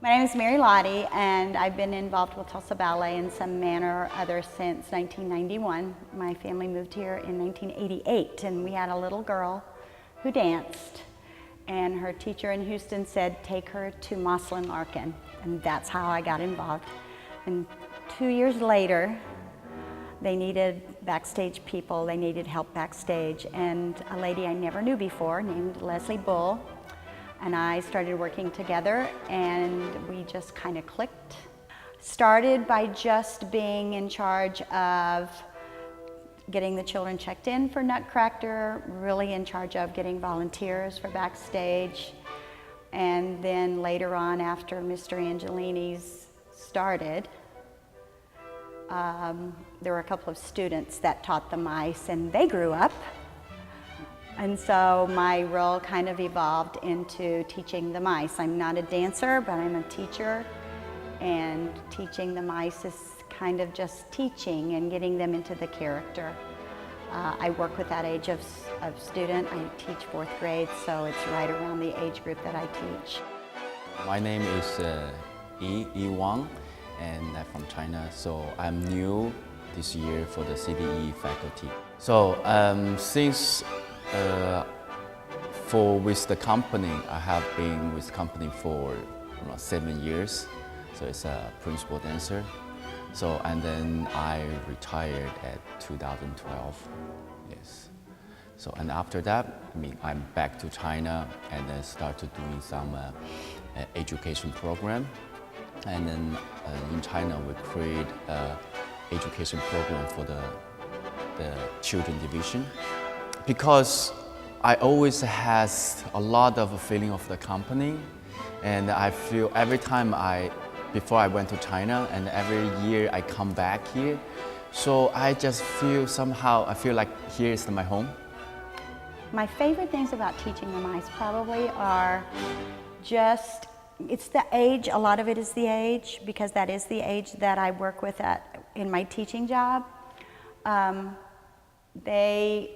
My name is Merry Lahti, and I've been involved with Tulsa Ballet in some manner or other since 1991. My family moved here in 1988, and we had a little girl who danced, and her teacher in Houston said, take her to Moslin Larkin, and that's how I got involved. And 2 years later, they needed backstage people, they needed help backstage, and a lady I never knew before named Leslie Bull and I started working together, and we just kind of clicked. Started by just being in charge of getting the children checked in for Nutcracker, really in charge of getting volunteers for backstage, and then later on, after Mr. Angelini's started, there were a couple of students that taught the mice, and they grew up. And so my role kind of evolved into teaching the mice. I'm not a dancer, but I'm a teacher, and teaching the mice is kind of just teaching and getting them into the character. I work with that age of student. I teach 4th grade, so it's right around the age group that I teach. My name is Yi Wang, and I'm from China, so I'm new this year for the CDE faculty. So since with the company, I have been with the company for 7 years, so it's a principal dancer. So, and then I retired at 2012, yes. So, and after that, I'm back to China and then started doing some education program. And then in China, we create an education program for the children division. Because I always has a lot of feeling of the company, and I feel every time before I went to China and every year I come back here, so I just feel somehow, I feel like here is my home. My favorite things about teaching the mice probably are just, it's the age, a lot of it is the age, because that is the age that I work with in my teaching job.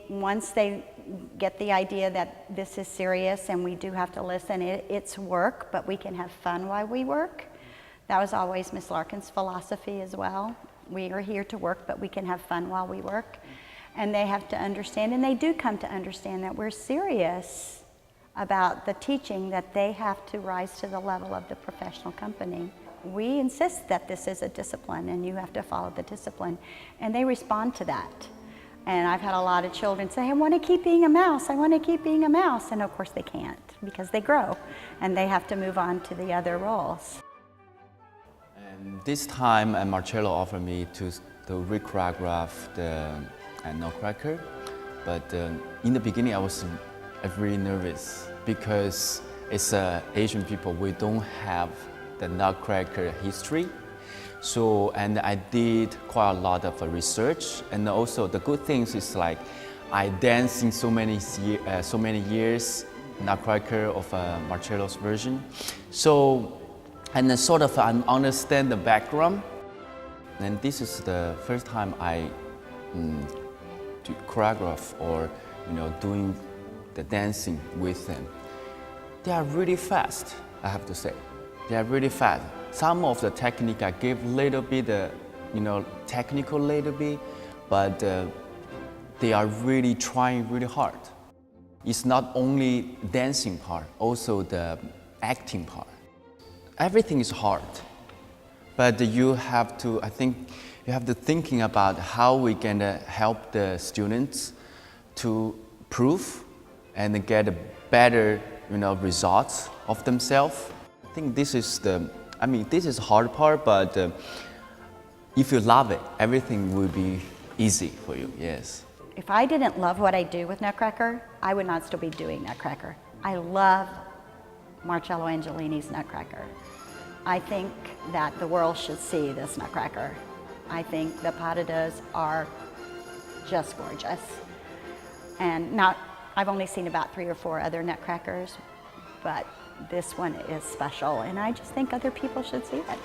Once they get the idea that this is serious and we do have to listen, it's work, but we can have fun while we work. That was always Miss Larkin's philosophy as well. We are here to work, but we can have fun while we work. And they have to understand, and they do come to understand, that we're serious about the teaching, that they have to rise to the level of the professional company. We insist that this is a discipline and you have to follow the discipline, and they respond to that. And I've had a lot of children say, I want to keep being a mouse, I want to keep being a mouse. And of course they can't, because they grow and they have to move on to the other roles. And this time, Marcello offered me to choreograph the Nutcracker. But in the beginning, I was really nervous because it's Asian people, we don't have the Nutcracker history. So, and I did quite a lot of research, and also the good things is like I danced in so many years, Nutcracker of Marcello's version. So, and then sort of I understand the background. And this is the first time I do choreograph or doing the dancing with them. They are really fast, I have to say. They are really fast. Some of the technique I give little bit, technical little bit, but they are really trying really hard. It's not only dancing part, also the acting part. Everything is hard, but you have to, I think, you have to thinking about how we can help the students to prove and get a better, results of themselves. I think this is this is the hard part, but if you love it, everything will be easy for you, yes. If I didn't love what I do with Nutcracker, I would not still be doing Nutcracker. I love Marcello Angelini's Nutcracker. I think that the world should see this Nutcracker. I think the pas de deux are just gorgeous. And now, I've only seen about 3 or 4 other Nutcrackers, but this one is special, and I just think other people should see it.